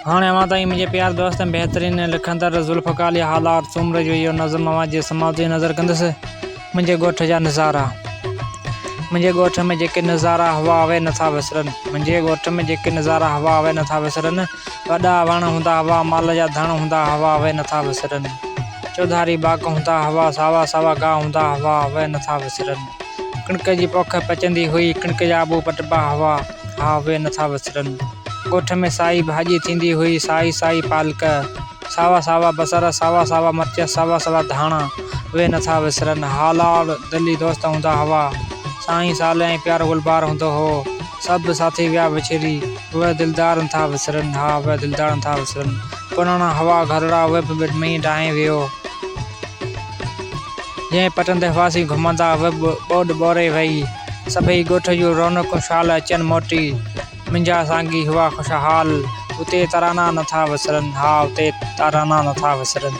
हाँ अवां ताईं मुंहिंजे प्यार दोस्त बेहतरीन लिखंदड़ ज़ुल्फ़कार अली हालात सूमर जो इहो नज़म अवां जे समाज नज़र कंदुसि। मुंहिंजे ॻोठ जा नज़ारा। मुंहिंजे ॻोठ में जेके नज़ारा हवा आवे नथा विसरनि। मुंहिंजे ॻोठ में जेके नज़ारा हवा आवे नथा विसरनि। वॾा वण हूंदा हवा माल जा धण हूंदा हवा आवे नथा विसरनि। चौधारी बाग हूंदा हवा सावा सावा गाह हूंदा हवा आवे नथा विसरनि। कणिक जी पोख पचंदी हुई कणिक जा आबू पटबा हवा आवे नथा विसरनि। ॻोठ में साई भाॼी थींदी हुई साई साई पालक सावा सावा बसर सावा सावा मिर्च सावा सावा धाणा उहे नथा विसरनि। हालाल दिली दोस्त हूंदा हुआ साईं साल ऐं प्यारो गुलबार हूंदो हो। सभु साथी विया विछड़ी उहे दिलदार नथा विसरनि। हा उहे दिलदार नथा विसरनि। पुराणा हवा घरड़ा उहे बि मींहुं ठाहे वियो। जंहिं पटनि ते हुआसीं घुमंदा उहे ॿोॾ ॿोरे वई। सभई ॻोठ जूं रौनकूं शाल अचनि मोटी। मुंहिंजा साॻी हुआ ख़ुशहाल उते तराना नथा विसरनि। हा उते तराना नथा विसरनि।